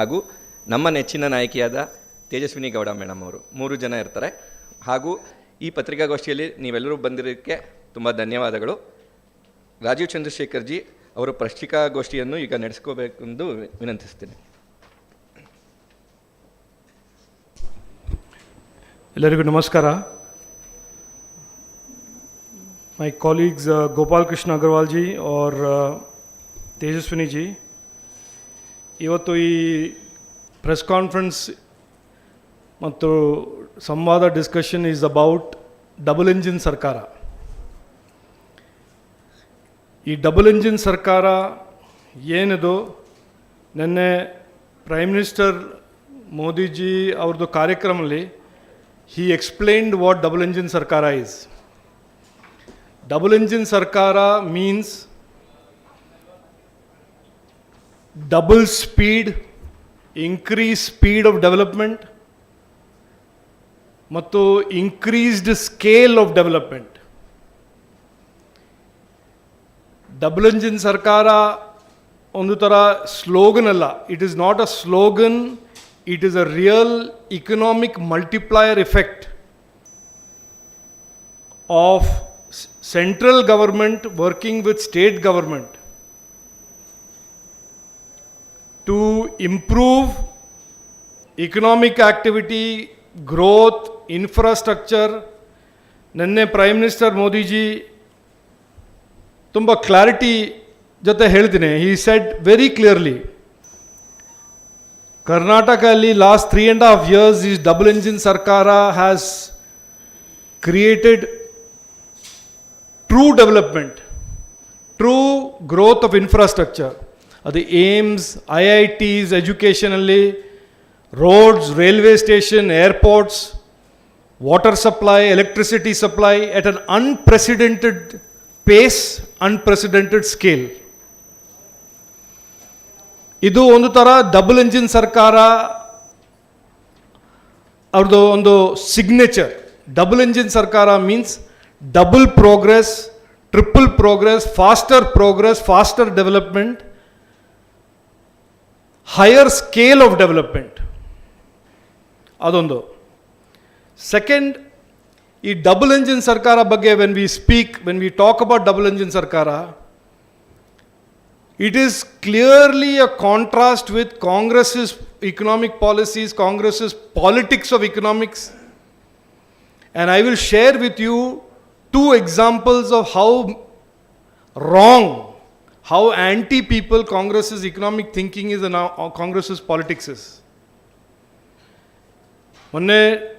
ಹಾಗೂ ನಮ್ಮ ನೆಚ್ಚಿನ ನಾಯಕಿಯಾದ ತೇಜಸ್ವಿನಿ ಗೌಡ ಮೇಡಮ್ ಅವರು 3 ಜನ ಇರ್ತಾರೆ. ಹಾಗೂ ಈ ಪತ್ರಿಕಾಗೋಷ್ಠಿಯಲ್ಲಿ ನೀವೆಲ್ಲರೂ ಬಂದಿರೋದಕ್ಕೆ ತುಂಬ ಧನ್ಯವಾದಗಳು. ರಾಜೀವ್ ಚಂದ್ರಶೇಖರ್ ಜಿ ಅವರು ಪತ್ರಿಕಾಗೋಷ್ಠಿಯನ್ನು ಈಗ ನಡೆಸ್ಕೋಬೇಕೆಂದು ವಿನಂತಿಸ್ತೀನಿ. ಎಲ್ಲರಿಗೂ ನಮಸ್ಕಾರ. My colleagues Gopal Krishna Agarwal ji और तेजस्विनी जी, ಇವತ್ತು ಈ ಪ್ರೆಸ್ ಕಾನ್ಫರೆನ್ಸ್ ಮತ್ತು ಸಂವಾದ discussion is about double engine ಸರ್ಕಾರ. ಈ ಡಬಲ್ ಇಂಜಿನ್ ಸರ್ಕಾರ ಏನಿದು, ನಿನ್ನೆ ಪ್ರೈಮ್ ಮಿನಿಸ್ಟರ್ ಮೋದಿಜಿ ಅವ್ರದ್ದು ಕಾರ್ಯಕ್ರಮದಲ್ಲಿ he explained what double engine sarkara is. Double engine sarkara means double speed, increased speed of development ಮತ್ತು increased scale of development. Double engine sarkara ಒಂದು ಥರ ಸ್ಲೋಗನ್ ಅಲ್ಲ. It is not a slogan. It is a real economic multiplier effect of central government working with state government to improve economic activity, growth, infrastructure. Nanne Prime Minister Modi ji tumba clarity jothe helidine. He said very clearly, Karnataka last 3.5 years is double engine sarkara has created true development, true growth of infrastructure. The AIIMS, IITs, education, roads, railway station, airports, water supply, electricity supply at an unprecedented pace, unprecedented scale. ಇದು ಒಂದು ಥರ double engine ಸರ್ಕಾರ ಅವ್ರದ್ದು ಒಂದು signature. Double engine ಸರ್ಕಾರ means double progress, triple progress, faster development, higher scale of development. ಅದೊಂದು. Second, ಈ double engine ಸರ್ಕಾರ ಬಗ್ಗೆ when we talk about double engine ಸರ್ಕಾರ, it is clearly a contrast with Congress's economic policies, Congress's politics of economics. And I will share with you 2 examples of how wrong, how anti-people Congress's economic thinking is and how Congress's politics is. One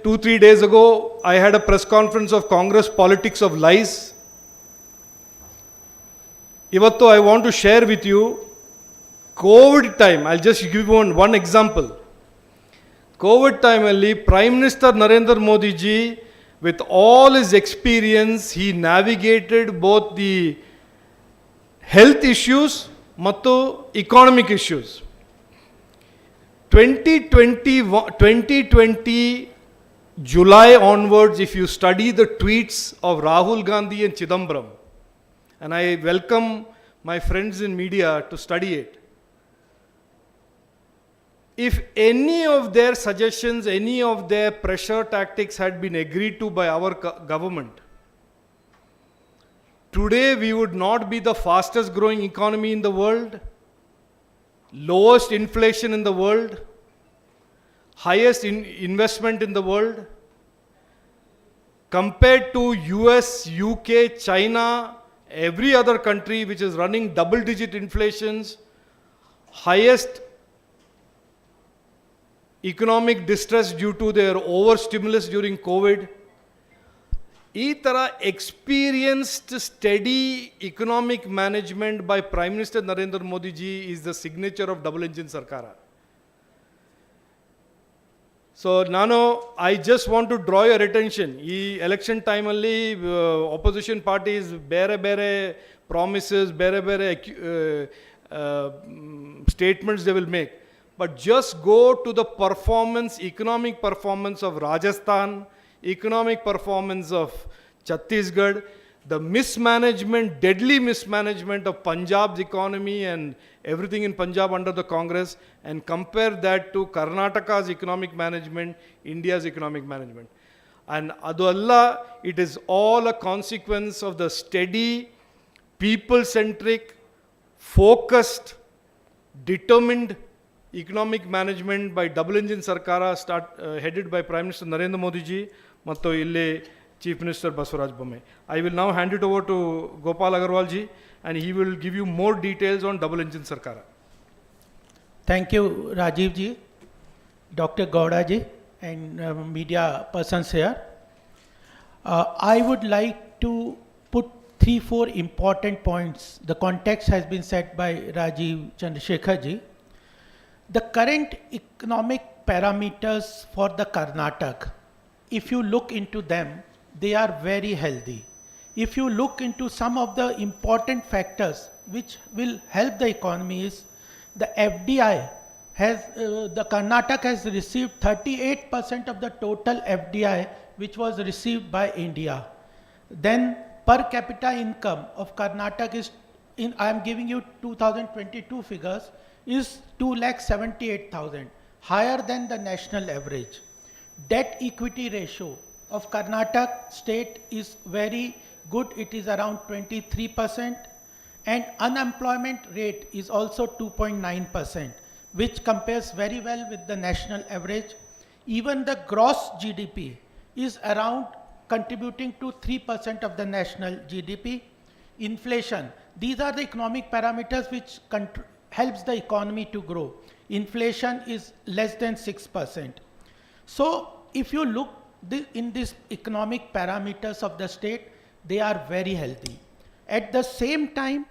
2-3 days ago, I had a press conference of Congress politics of lies. Ivattu I want to share with you COVID time. I'll just give you one example. COVID time alli Prime Minister Narendra Modi ji, with all his experience, he navigated both the health issues mattu economic issues. 2020 July onwards, if you study the tweets of Rahul Gandhi and Chidambaram, and I welcome my friends in media to study it. If any of their suggestions, any of their pressure tactics had been agreed to by our government, today we would not be the fastest growing economy in the world, lowest inflation in the world, highest investment in the world. Compared to US, UK, China, every other country which is running double-digit inflations, highest economic distress due to their over-stimulus during COVID, ಈ ಥರ experienced, steady economic management by Prime Minister Narendra Modi ji is the signature of double engine sarkara. So I just want to draw your attention. ಈ election ಟೈಮಲ್ಲಿ opposition parties ಬೇರೆ promises, ಬೇರೆ statements they will make. But just go to the economic performance of Rajasthan, economic performance of Chhattisgarh, the mismanagement, deadly mismanagement of Punjab's economy and everything in Punjab under the Congress, and compare that to Karnataka's economic management, India's economic management. And adu alla, it is all a consequence of the steady, people-centric, focused, determined economic management by double engine Sarkara headed by Prime Minister Narendra Modi ji ಮತ್ತು ಇಲ್ಲಿ Chief Minister Basuraj Bommai. I will now hand it over to Gopal Agarwal ji, and he will give you more details on double engine Sarkara. Thank you, Rajiv ji, Dr. Gowda ji, and media persons here. I would like to put 3-4 important points. The context has been set by Rajiv Chandrasekhar ji. The current economic parameters for the Karnataka, if you look into them, they are very healthy. If you look into some of the important factors which will help the economy is the FDI has, the Karnataka has received 38% of the total FDI which was received by India. Then per capita income of Karnataka is, I am giving you 2022 figures, is 2,78,000, higher than the national average. Debt equity ratio of Karnataka state is very good, it is around 23%, and unemployment rate is also 2.9%, which compares very well with the national average. Even the gross GDP is around contributing to 3% of the national GDP. Inflation, these are the economic parameters which helps the economy to grow. Inflation is less than 6%. So if you look in these economic parameters of the state, they are very healthy. At the same time,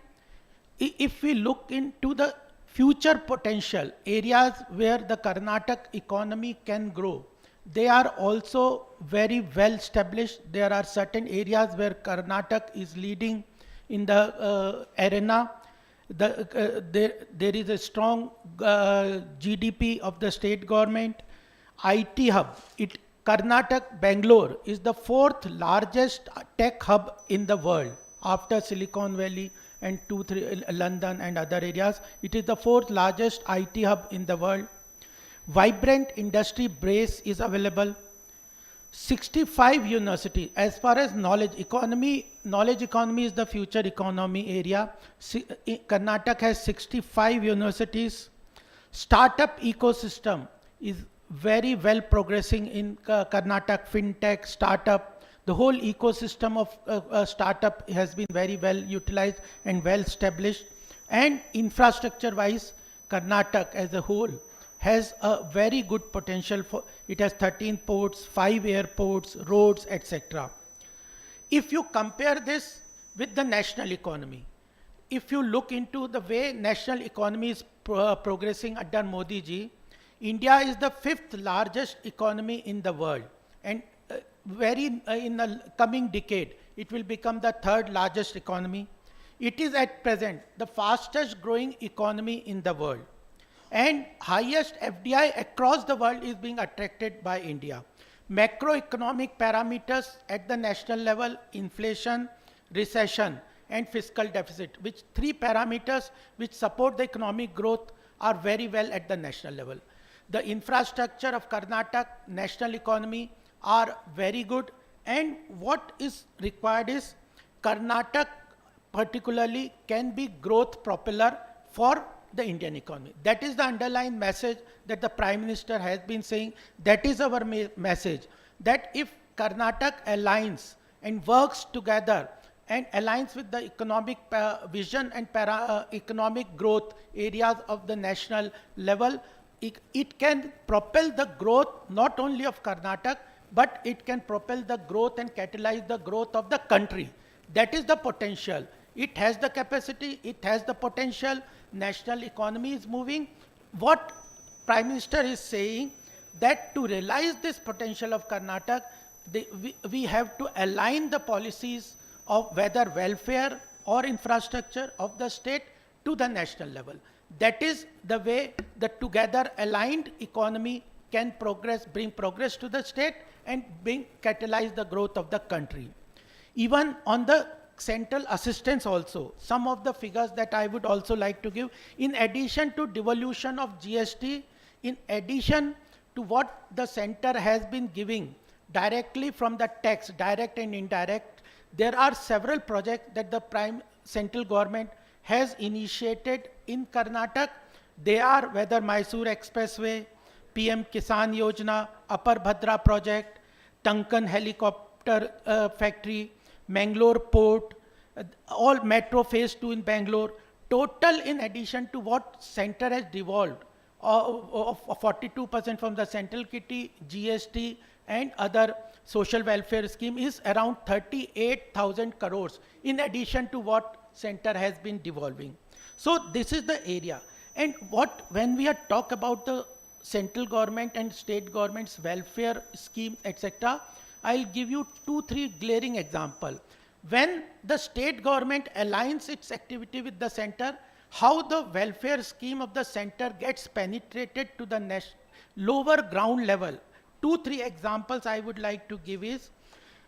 if we look into the future potential areas where the Karnataka economy can grow, they are also very well established. There are certain areas where Karnataka is leading in the arena. There is a strong GDP of the state government. IT hub, Karnataka, Bangalore is the 4th largest tech hub in the world after Silicon Valley and London and other areas. It is the 4th largest IT hub in the world. Vibrant industry base is available. 65 universities. As far as knowledge economy is the future economy area. Karnataka has 65 universities. Startup ecosystem is very well progressing in Karnataka, fintech, startup. The whole ecosystem of startup has been very well utilized and well established. And infrastructure wise, Karnataka as a whole has a very good potential for, it has 13 ports, 5 airports, roads, etc. If you compare this with the national economy, if you look into the way national economy is progressing under Modi ji, India is the 5th largest economy in the world, and in the coming decade, it will become the 3rd largest economy. It is at present the fastest growing economy in the world, and highest FDI across the world is being attracted by India. Macroeconomic parameters at the national level, inflation, recession, and fiscal deficit, which 3 parameters which support the economic growth are very well at the national level. The infrastructure of Karnataka, national economy are very good, and what is required is Karnataka particularly can be growth propeller for the Indian economy. That is the underlying message that the Prime Minister has been saying. That is our message, that if Karnataka aligns and works together and aligns with the economic vision and economic growth areas of the national level, it can propel the growth not only of Karnataka, but it can propel the growth and catalyze the growth of the country. That is the potential. It has the capacity, it has the potential. National economy is moving. What Prime Minister is saying, that to realize this potential of Karnataka, we have to align the policies of whether welfare or infrastructure of the state to the national level. That is the way the together aligned economy can bring progress to the state and catalyze the growth of the country. Even on the central assistance also, some of the figures that I would also like to give, in addition to devolution of GST, in addition to what the center has been giving directly from the tax, direct and indirect, there are several projects that the central government has initiated in Karnataka. They are whether Mysore Expressway, PM Kisan Yojana, Upper Bhadra project, Tankan helicopter factory, Mangalore port, all metro phase 2 in Bangalore. Total, in addition to what center has devolved, of 42% from the central kitty, GST and other social welfare scheme is around 38,000 crores in addition to what center has been devolving. So this is the area. And when we are talk about the central government and state government's welfare scheme, etc., I'll give you 2-3 glaring example. When the state government aligns its activity with the center, how the welfare scheme of the center gets penetrated to the lower ground level. 2-3 examples I would like to give is,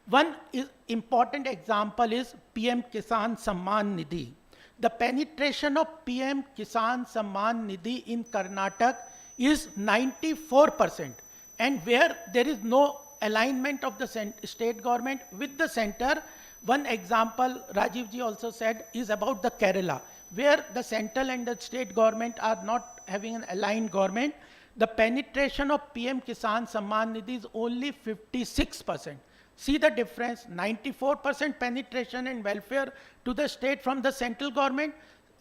one is important example is PM Kisan Samman Nidhi. The penetration of PM Kisan Samman Nidhi in Karnataka is 94%, and where there is no alignment of the state government with the center. One example Rajiv ji also said is about the Kerala, where the central and the state government are not having an aligned government. The penetration of PM Kisan Samman Nidhi is only 56%. See the difference, 94% penetration and welfare to the state from the central government,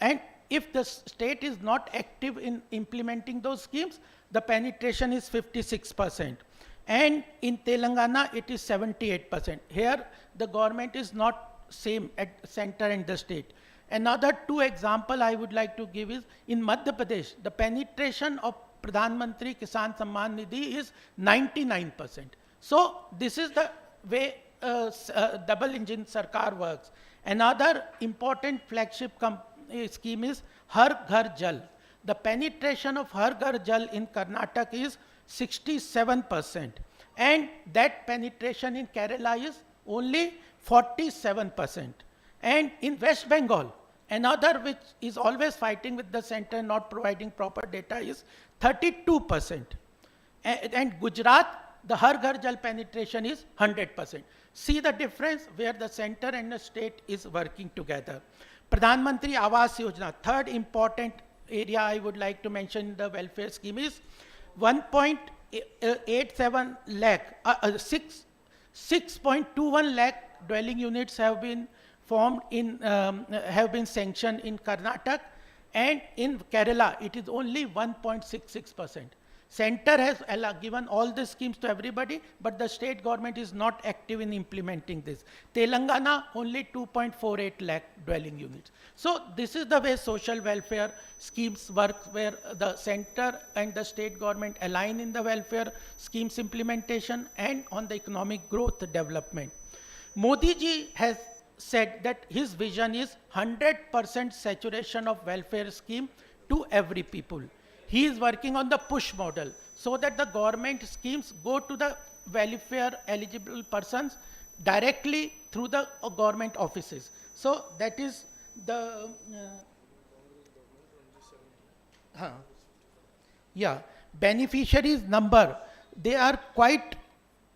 and if the state is not active in implementing those schemes, the penetration is 56%. And in Telangana, it is 78%. Here, the government is not same at center and the state. Another 2 example I would like to give is, in Madhya Pradesh, the penetration of Pradhan Mantri Kisan Samman Nidhi is 99%. So this is the way double engine Sarkar works. Another important flagship scheme is Har Ghar Jal. The penetration of Har Ghar Jal in Karnataka is 67%, and that penetration in Kerala is only 47%. And in West Bengal, another which is always fighting with the center and not providing proper data is 32%. And Gujarat, the Har Ghar Jal penetration is 100%. See the difference where the center and the state is working together. Pradhan Mantri Awas Yojana, third important area I would like to mention in the welfare scheme is 1.87 lakh, 6.21 lakh dwelling units have been formed in, have been sanctioned in Karnataka, and in Kerala it is only 1.66%. Center has given all the schemes to everybody, but the state government is not active in implementing this. Telangana, only 2.48 lakh dwelling units. So this is the way social welfare schemes work, where the center and the state government align in the welfare schemes implementation and on the economic growth development. Modi ji has said that his vision is 100% saturation of welfare scheme to every people. He is working on the push model so that the government schemes go to the welfare eligible persons directly through the government offices. So that is the beneficiaries number. They are quite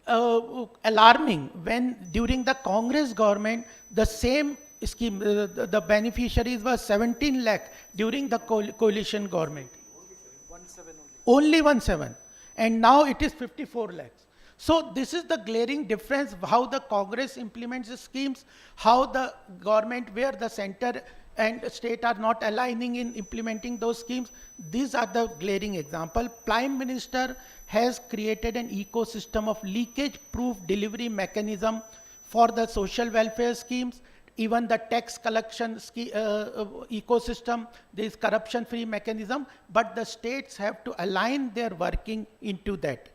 alarming. When during the Congress government, the same scheme, the beneficiaries were 17 lakh during the coalition government. Only 17, and now it is 54 lakhs. So this is the glaring difference, how the Congress implements the schemes, how the government, where the center and state are not aligning in implementing those schemes. These are the glaring example. Prime Minister has created an ecosystem of leakage-proof delivery mechanism for the social welfare schemes. Even the tax collection ecosystem, there is corruption-free mechanism, but the states have to align their working into that.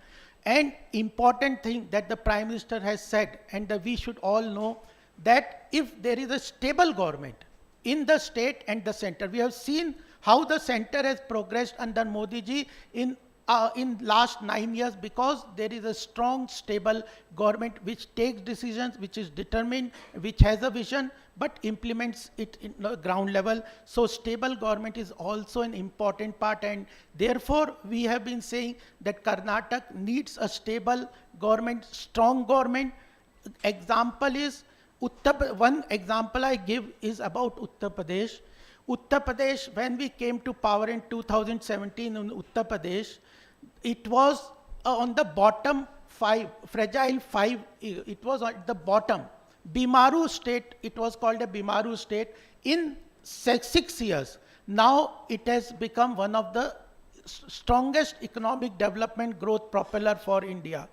And important thing that the Prime Minister has said, and we should all know, that if there is a stable government in the state and the center, we have seen how the center has progressed under Modi ji in in last 9 years, because there is a strong, stable government which takes decisions, which is determined, which has a vision, but implements it in the ground level. So stable government is also an important part, and therefore we have been saying that Karnataka needs a stable government, strong government. Example is one example I give is about Uttar Pradesh. Uttar Pradesh, when we came to power in 2017 in Uttar Pradesh, it was on the bottom 5, fragile 5, it was at the bottom. Bimaru state, it was called a Bimaru state in 6 years. Now it has become one of the strongest economic development growth propeller for India.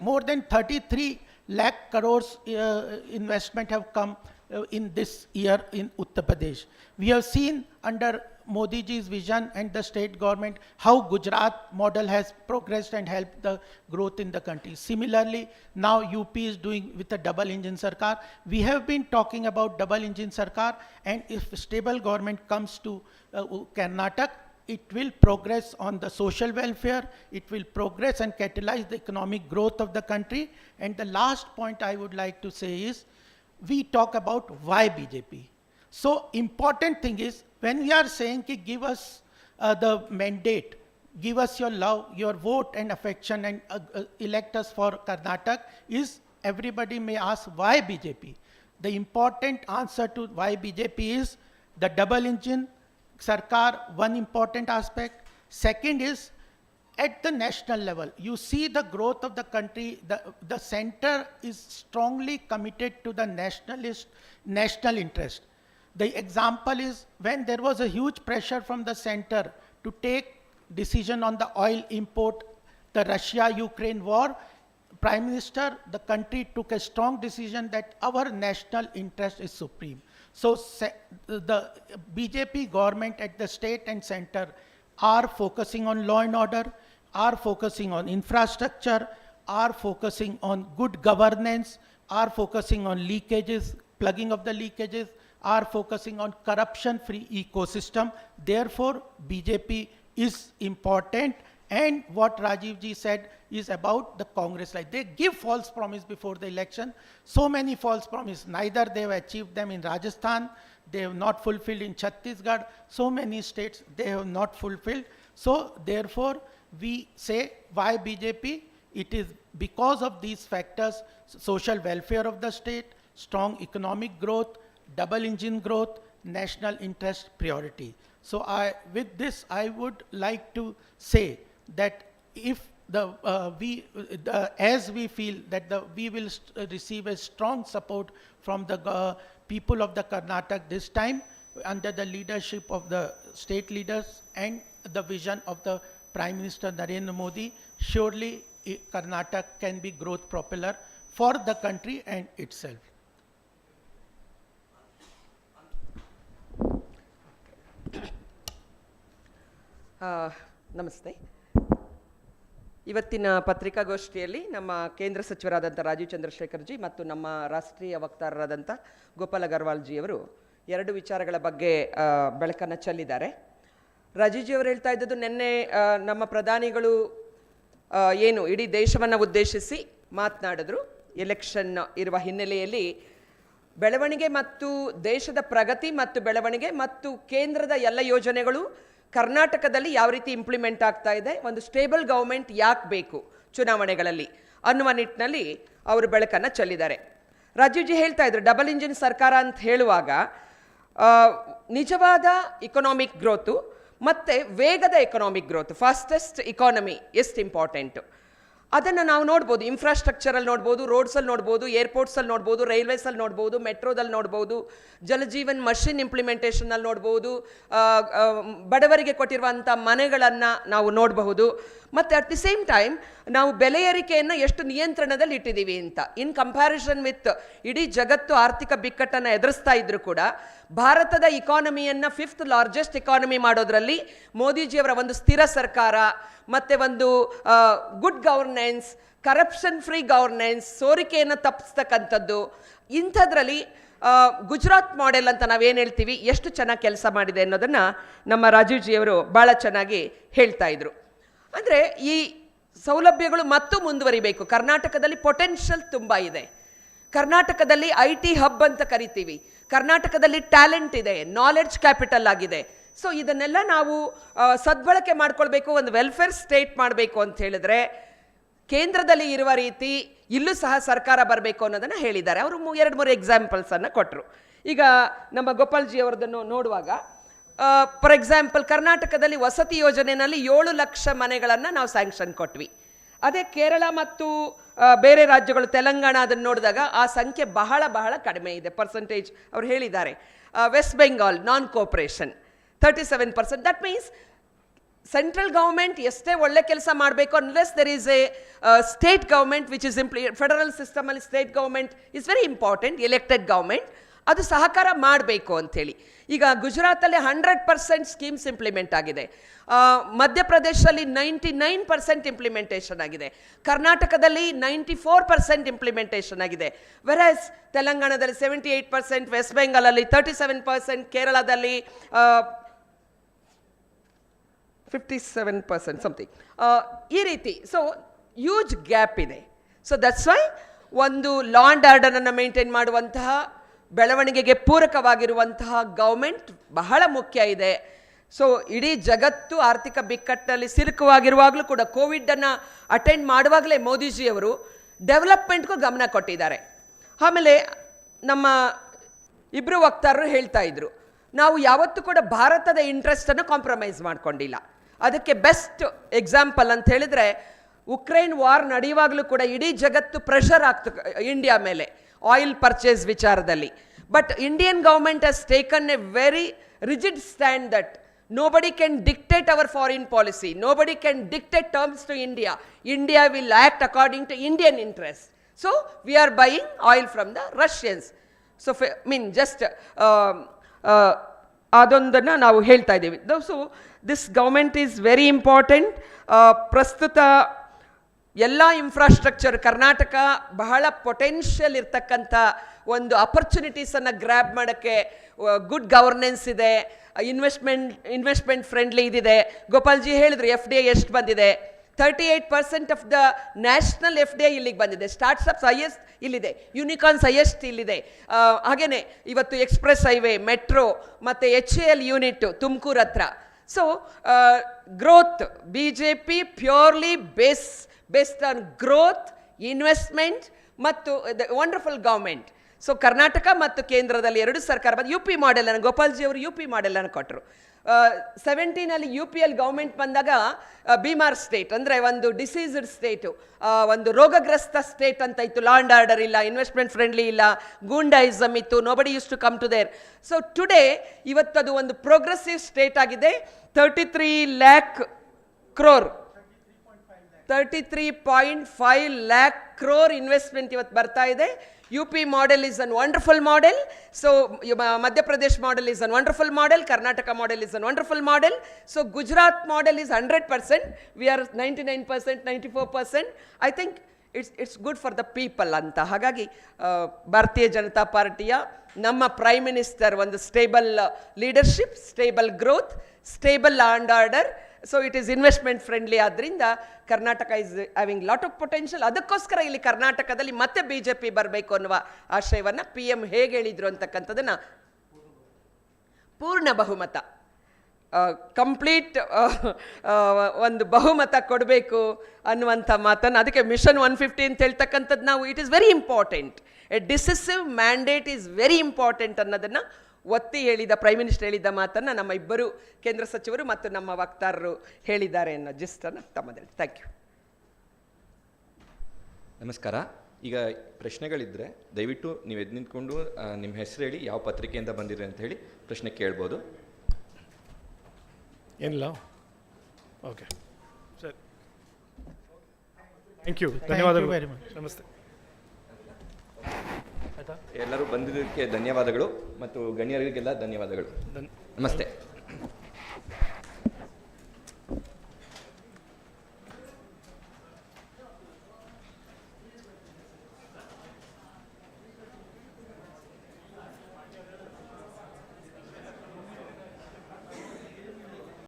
More than 33 lakh crores investment have come in this year in Uttar Pradesh. We have seen under Modi ji's vision and the state government how Gujarat model has progressed and helped the growth in the country. Similarly, now UP is doing with a double engine sarkar. We have been talking about double engine sarkar, and if stable government comes to Karnataka, it will progress on the social welfare, it will progress and catalyze the economic growth of the country. And the last point I would like to say is, we talk about why BJP. So important thing is, when we are saying ki give us the mandate, give us your love, your vote and affection, and elect us for Karnataka, is everybody may ask why BJP. The important answer to why BJP is the double engine sarkar, one important aspect. Second is, at the national level, you see the growth of the country, the center is strongly committed to the national interest. The example is when there was a huge pressure from the center to take decision on the oil import, the Russia-Ukraine war, Prime Minister, the country took a strong decision that our national interest is supreme. So the BJP government at the state and center are focusing on law and order, are focusing on infrastructure, are focusing on good governance, are focusing on leakages, plugging of the leakages, are focusing on corruption-free ecosystem. Therefore, BJP is important. And what Rajiv ji said is about the Congress. Like they give false promise before the election. So many false promises. Neither they have achieved them in Rajasthan, they have not fulfilled in Chhattisgarh. So many states they have not fulfilled. So therefore, we say why BJP? It is because of these factors: social welfare of the state, strong economic growth, double engine growth, national interest priority. So with this, I would like to say that if as we feel that we will receive a strong support from the people of the Karnataka this time, under the leadership of the state leaders and the vision of the Prime Minister Narendra Modi, surely Karnataka can be growth propeller for the country and itself. ನಮಸ್ತೆ. ಇವತ್ತಿನ ಪತ್ರಿಕಾಗೋಷ್ಠಿಯಲ್ಲಿ ನಮ್ಮ ಕೇಂದ್ರ ಸಚಿವರಾದಂಥ Rajiv Chandrashekhar G ಮತ್ತು ನಮ್ಮ ರಾಷ್ಟ್ರೀಯ ವಕ್ತಾರರಾದಂಥ ಗೋಪಾಲ್ ಅಗರ್ವಾಲ್ ಜಿಯವರು ಎರಡು ವಿಚಾರಗಳ ಬಗ್ಗೆ ಬೆಳಕನ್ನು ಚೆಲ್ಲಿದ್ದಾರೆ. ರಾಜೀವ್ ಜಿಯವರು ಹೇಳ್ತಾ ಇದ್ದದ್ದು, ನಿನ್ನೆ ನಮ್ಮ ಪ್ರಧಾನಿಗಳು ಏನು ಇಡೀ ದೇಶವನ್ನು ಉದ್ದೇಶಿಸಿ ಮಾತನಾಡಿದ್ರು. ಎಲೆಕ್ಷನ್ ಇರುವ ಹಿನ್ನೆಲೆಯಲ್ಲಿ ಬೆಳವಣಿಗೆ ಮತ್ತು ದೇಶದ ಪ್ರಗತಿ ಮತ್ತು ಬೆಳವಣಿಗೆ ಮತ್ತು ಕೇಂದ್ರದ ಎಲ್ಲ ಯೋಜನೆಗಳು ಕರ್ನಾಟಕದಲ್ಲಿ ಯಾವ ರೀತಿ ಇಂಪ್ಲಿಮೆಂಟ್ ಆಗ್ತಾ ಇದೆ, ಒಂದು ಸ್ಟೇಬಲ್ ಗೌರ್ಮೆಂಟ್ ಯಾಕೆ ಬೇಕು ಚುನಾವಣೆಗಳಲ್ಲಿ ಅನ್ನುವ ನಿಟ್ಟಿನಲ್ಲಿ ಅವರು ಬೆಳಕನ್ನು ಚೆಲ್ಲಿದ್ದಾರೆ. ರಾಜೀವ್ ಜಿ ಹೇಳ್ತಾ ಇದ್ರು, ಡಬಲ್ ಇಂಜಿನ್ ಸರ್ಕಾರ ಅಂತ ಹೇಳುವಾಗ ನಿಜವಾದ ಇಕೊನಾಮಿಕ್ ಗ್ರೋತು ಮತ್ತು ವೇಗದ ಎಕನಾಮಿಕ್ ಗ್ರೋತ್, ಫಾಸ್ಟೆಸ್ಟ್ ಇಕಾನಮಿ ಎಷ್ಟು ಇಂಪಾರ್ಟೆಂಟು ಅದನ್ನು ನಾವು ನೋಡ್ಬೋದು. ಇನ್ಫ್ರಾಸ್ಟ್ರಕ್ಚರಲ್ಲಿ ನೋಡ್ಬೋದು, ರೋಡ್ಸಲ್ಲಿ ನೋಡ್ಬೋದು, ಏರ್ಪೋರ್ಟ್ಸಲ್ಲಿ ನೋಡ್ಬೋದು, ರೈಲ್ವೇಸಲ್ಲಿ ನೋಡ್ಬೋದು, ಮೆಟ್ರೋದಲ್ಲಿ ನೋಡ್ಬೋದು, ಜಲಜೀವನ್ ಮಷಿನ್ ಇಂಪ್ಲಿಮೆಂಟೇಷನಲ್ಲಿ ನೋಡ್ಬೋದು, ಬಡವರಿಗೆ ಕೊಟ್ಟಿರುವಂಥ ಮನೆಗಳನ್ನು ನಾವು ನೋಡಬಹುದು. ಮತ್ತು ಅಟ್ ದಿ ಸೇಮ್ ಟೈಮ್ ನಾವು ಬೆಲೆ ಏರಿಕೆಯನ್ನು ಎಷ್ಟು ನಿಯಂತ್ರಣದಲ್ಲಿ ಇಟ್ಟಿದ್ದೀವಿ ಅಂತ. ಇನ್ ಕಂಪ್ಯಾರಿಸನ್ ವಿತ್ ಇಡೀ ಜಗತ್ತು ಆರ್ಥಿಕ ಬಿಕ್ಕಟ್ಟನ್ನು ಎದುರಿಸ್ತಾ ಇದ್ರೂ ಕೂಡ ಭಾರತದ ಇಕಾನಮಿಯನ್ನು 5th ಲಾರ್ಜೆಸ್ಟ್ ಇಕಾನಮಿ ಮಾಡೋದ್ರಲ್ಲಿ ಮೋದಿಜಿಯವರ ಒಂದು ಸ್ಥಿರ ಸರ್ಕಾರ ಮತ್ತು ಒಂದು good governance, corruption free governance, ಸೋರಿಕೆಯನ್ನು ತಪ್ಪಿಸ್ತಕ್ಕಂಥದ್ದು, ಇಂಥದ್ರಲ್ಲಿ ಗುಜರಾತ್ ಮಾಡೆಲ್ ಅಂತ ನಾವೇನು ಹೇಳ್ತೀವಿ ಎಷ್ಟು ಚೆನ್ನಾಗಿ ಕೆಲಸ ಮಾಡಿದೆ ಅನ್ನೋದನ್ನು ನಮ್ಮ ರಾಜೀವ್ ಜಿಯವರು ಭಾಳ ಚೆನ್ನಾಗಿ ಹೇಳ್ತಾ ಇದ್ರು. ಅಂದರೆ ಈ ಸೌಲಭ್ಯಗಳು ಮತ್ತು ಮುಂದುವರಿಬೇಕು. ಕರ್ನಾಟಕದಲ್ಲಿ ಪೊಟೆನ್ಷಿಯಲ್ ತುಂಬ ಇದೆ. ಕರ್ನಾಟಕದಲ್ಲಿ IT ಹಬ್ ಅಂತ ಕರಿತೀವಿ. ಕರ್ನಾಟಕದಲ್ಲಿ ಟ್ಯಾಲೆಂಟ್ ಇದೆ, ನಾಲೆಡ್ಜ್ ಕ್ಯಾಪಿಟಲ್ ಆಗಿದೆ. ಸೊ ಇದನ್ನೆಲ್ಲ ನಾವು ಸದ್ಬಳಕೆ ಮಾಡ್ಕೊಳ್ಬೇಕು. ಒಂದು ವೆಲ್ಫೇರ್ ಸ್ಟೇಟ್ ಮಾಡಬೇಕು ಅಂತ ಹೇಳಿದ್ರೆ ಕೇಂದ್ರದಲ್ಲಿ ಇರುವ ರೀತಿ ಇಲ್ಲೂ ಸಹ ಸರ್ಕಾರ ಬರಬೇಕು ಅನ್ನೋದನ್ನು ಹೇಳಿದ್ದಾರೆ. ಅವರು 2-3 ಎಕ್ಸಾಂಪಲ್ಸನ್ನು ಕೊಟ್ಟರು. ಈಗ ನಮ್ಮ ಗೋಪಾಲ್ಜಿ ಅವರದನ್ನು ನೋಡುವಾಗ ಫಾರ್ ಎಕ್ಸಾಂಪಲ್ ಕರ್ನಾಟಕದಲ್ಲಿ ವಸತಿ ಯೋಜನೆಯಲ್ಲಿ 7 ಲಕ್ಷ ಮನೆಗಳನ್ನು ನಾವು ಸ್ಯಾಂಕ್ಷನ್ ಕೊಟ್ವಿ. ಅದೇ ಕೇರಳ ಮತ್ತು ಬೇರೆ ರಾಜ್ಯಗಳು, ತೆಲಂಗಾಣ ಅದನ್ನು ನೋಡಿದಾಗ ಆ ಸಂಖ್ಯೆ ಬಹಳ ಬಹಳ ಕಡಿಮೆ ಇದೆ. ಪರ್ಸೆಂಟೇಜ್ ಅವ್ರು ಹೇಳಿದ್ದಾರೆ. West Bengal non cooperation 37%. That means central government ಎಷ್ಟೇ ಒಳ್ಳೆ ಕೆಲಸ ಮಾಡಬೇಕು, unless there is a state government which is ಫೆಡರಲ್ ಸಿಸ್ಟಮಲ್ಲಿ state government is very important, elected government, ಅದು ಸಹಕಾರ ಮಾಡಬೇಕು ಅಂಥೇಳಿ. ಈಗ ಗುಜರಾತಲ್ಲಿ 100% ಸ್ಕೀಮ್ಸ್ ಇಂಪ್ಲಿಮೆಂಟ್ ಆಗಿದೆ. ಮಧ್ಯಪ್ರದೇಶದಲ್ಲಿ 99% ಇಂಪ್ಲಿಮೆಂಟೇಷನ್ ಆಗಿದೆ. ಕರ್ನಾಟಕದಲ್ಲಿ 94% ಇಂಪ್ಲಿಮೆಂಟೇಷನ್ ಆಗಿದೆ. ವೆರಸ್ ತೆಲಂಗಾಣದಲ್ಲಿ 78%, ವೆಸ್ಟ್ ಬೆಂಗಾಲಲ್ಲಿ 37%, ಕೇರಳದಲ್ಲಿ 57% ಸಮಥಿಂಗ್. ಈ ರೀತಿ ಸೊ ಹ್ಯೂಜ್ ಗ್ಯಾಪ್ ಇದೆ. ಸೊ ದಟ್ಸ್ ವೈ ಒಂದು ಲಾ ಆ್ಯಂಡ್ ಆರ್ಡರನ್ನು ಮೇಂಟೈನ್ ಮಾಡುವಂತಹ, ಬೆಳವಣಿಗೆಗೆ ಪೂರಕವಾಗಿರುವಂತಹ ಗೌರ್ಮೆಂಟ್ ಬಹಳ ಮುಖ್ಯ ಇದೆ. ಸೊ ಇಡೀ ಜಗತ್ತು ಆರ್ಥಿಕ ಬಿಕ್ಕಟ್ಟಲ್ಲಿ ಸಿಲುಕುವಾಗಿರುವಾಗಲೂ ಕೂಡ ಕೋವಿಡನ್ನು ಅಟೆಂಡ್ ಮಾಡುವಾಗಲೇ ಮೋದಿಜಿಯವರು ಡೆವಲಪ್ಮೆಂಟ್ಗೂ ಗಮನ ಕೊಟ್ಟಿದ್ದಾರೆ. ಆಮೇಲೆ ನಮ್ಮ ಇಬ್ಬರು ವಕ್ತಾರರು ಹೇಳ್ತಾ ಇದ್ರು, ನಾವು ಯಾವತ್ತೂ ಕೂಡ ಭಾರತದ ಇಂಟ್ರೆಸ್ಟನ್ನು ಕಾಂಪ್ರಮೈಸ್ ಮಾಡ್ಕೊಂಡಿಲ್ಲ. ಅದಕ್ಕೆ ಬೆಸ್ಟ್ ಎಕ್ಸಾಂಪಲ್ ಅಂತ ಹೇಳಿದ್ರೆ ಉಕ್ರೇನ್ ವಾರ್ ನಡೆಯುವಾಗಲೂ ಕೂಡ ಇಡೀ ಜಗತ್ತು ಪ್ರೆಷರ್ ಆಗ್ತು ಇಂಡಿಯಾ ಮೇಲೆ ಆಯಿಲ್ ಪರ್ಚೇಸ್ ವಿಚಾರದಲ್ಲಿ. But Indian government has taken A very rigid stand that nobody can dictate our foreign policy, nobody can dictate terms to India. India will act according to Indian interests. So we are buying oil from the Russians. So just ಅದೊಂದನ್ನು ನಾವು ಹೇಳ್ತಾ ಇದ್ದೀವಿ. So this government is very important. ಪ್ರಸ್ತುತ ಎಲ್ಲ infrastructure Karnataka ಬಹಳ potential ಇರ್ತಕ್ಕಂಥ ಒಂದು ಅಪರ್ಚುನಿಟೀಸನ್ನು grab ಮಾಡೋಕ್ಕೆ good governance ಇದೆ, ಇನ್ವೆಸ್ಟ್ಮೆಂಟ್ ಫ್ರೆಂಡ್ಲಿ ಇದಿದೆ. ಗೋಪಾಲ್ಜಿ ಹೇಳಿದ್ರು FDI ಎಷ್ಟು ಬಂದಿದೆ. 38% ಆಫ್ ದ ನ್ಯಾಷನಲ್ FDI ಇಲ್ಲಿಗೆ ಬಂದಿದೆ. ಸ್ಟಾರ್ಟ್ಅಪ್ಸ್ ಹೈಯೆಸ್ಟ್ ಇಲ್ಲಿದೆ, ಯೂನಿಕಾರ್ನ್ಸ್ ಹೈಯೆಸ್ಟ್ ಇಲ್ಲಿದೆ. ಹಾಗೆಯೇ ಇವತ್ತು ಎಕ್ಸ್ಪ್ರೆಸ್ ಹೈವೇ, ಮೆಟ್ರೋ ಮತ್ತು HAL ಯೂನಿಟ್ ತುಮಕೂರು ಹತ್ರ. So growth BJP purely based on growth, investment ಮತ್ತು ವಂಡರ್ಫುಲ್ ಗೌರ್ಮೆಂಟ್. ಸೊ ಕರ್ನಾಟಕ ಮತ್ತು ಕೇಂದ್ರದಲ್ಲಿ 2 ಸರ್ಕಾರ ಬಂದು UP ಮಾಡೆಲನ್ನು, ಗೋಪಾಲ್ಜಿ ಅವರು UP ಮಾಡೆಲನ್ನು ಕೊಟ್ಟರು. 17ಅಲ್ಲಿ UPL ಗೌರ್ಮೆಂಟ್ ಬಂದಾಗ ಬೀಮಾರ್ ಸ್ಟೇಟ್ ಅಂದರೆ ಒಂದು ಡಿಸೀಸ್ಡ್ ಸ್ಟೇಟು, ಒಂದು ರೋಗಗ್ರಸ್ತ ಸ್ಟೇಟ್ ಅಂತ ಇತ್ತು. ಲಾ ಆ್ಯಂಡ್ ಆರ್ಡರ್ ಇಲ್ಲ, ಇನ್ವೆಸ್ಟ್ಮೆಂಟ್ ಫ್ರೆಂಡ್ಲಿ ಇಲ್ಲ, ಗೂಂಡಾಯಿಸಮ್ ಇತ್ತು, nobody use to come to there. So today ಇವತ್ತದು ಒಂದು ಪ್ರೋಗ್ರೆಸಿವ್ ಸ್ಟೇಟ್ ಆಗಿದೆ. 33 lakh crore 33.5 lakh crore investment ಇವತ್ತು ಬರ್ತಾ ಇದೆ. UP model is a wonderful model. So Madhya Pradesh model is a wonderful model. Karnataka model is a wonderful model. So Gujarat model is 100%. We are 99%, 94%. I think it's good for the people anta. ಹಾಗಾಗಿ ಭಾರತೀಯ ಜನತಾ ಪಾರ್ಟಿಯ ನಮ್ಮ prime minister ಒಂದು stable leadership, stable growth, stable law and order. So it is investment friendly. ಆದ್ದರಿಂದ Karnataka is having lot of potential. ಅದಕ್ಕೋಸ್ಕರ ಇಲ್ಲಿ ಕರ್ನಾಟಕದಲ್ಲಿ ಮತ್ತೆ BJP ಬರಬೇಕು ಅನ್ನುವ ಆಶಯವನ್ನು PM ಹೇಗೆ ಹೇಳಿದ್ರು ಅಂತಕ್ಕಂಥದ್ದನ್ನು, ಪೂರ್ಣ ಬಹುಮತ, ಕಂಪ್ಲೀಟ್ ಒಂದು ಬಹುಮತ ಕೊಡಬೇಕು ಅನ್ನುವಂಥ ಮಾತನ್ನು, ಅದಕ್ಕೆ ಮಿಷನ್ 150 ಅಂತ ಹೇಳ್ತಕ್ಕಂಥದ್ದು ನಾವು it is very important. A decisive mandate is very important ಅನ್ನೋದನ್ನು ಒತ್ತಿ ಹೇಳಿದ ಪ್ರೈಮ್ ಮಿನಿಸ್ಟರ್ ಹೇಳಿದ ಮಾತನ್ನು ನಮ್ಮ ಇಬ್ಬರು ಕೇಂದ್ರ ಸಚಿವರು ಮತ್ತು ನಮ್ಮ ವಕ್ತಾರರು ಹೇಳಿದ್ದಾರೆ ಅನ್ನೋ ಜಿಸ್ಟನ್ನು ತಮ್ಮದಲ್ಲಿ. Thank you. ನಮಸ್ಕಾರ. ಈಗ ಪ್ರಶ್ನೆಗಳಿದ್ದರೆ ದಯವಿಟ್ಟು ನೀವು ಎದ್ದು ನಿಂತ್ಕೊಂಡು ನಿಮ್ಮ ಹೆಸರು ಹೇಳಿ, ಯಾವ ಪತ್ರಿಕೆಯಿಂದ ಬಂದಿರಿ ಅಂತ ಹೇಳಿ ಪ್ರಶ್ನೆ ಕೇಳ್ಬೋದು. ಏನಿಲ್ಲ, ಓಕೆ ಸರಿ, ಥ್ಯಾಂಕ್ ಯು, ಧನ್ಯವಾದಗಳು, ವೆರಿ ಮಚ್. ನಮಸ್ತೆ. ಎಲ್ಲರೂ ಬಂದಿದ್ದಕ್ಕೆ ಧನ್ಯವಾದಗಳು ಮತ್ತು ಗಣ್ಯರಿಗೆಲ್ಲ ಧನ್ಯವಾದಗಳು. ನಮಸ್ತೆ.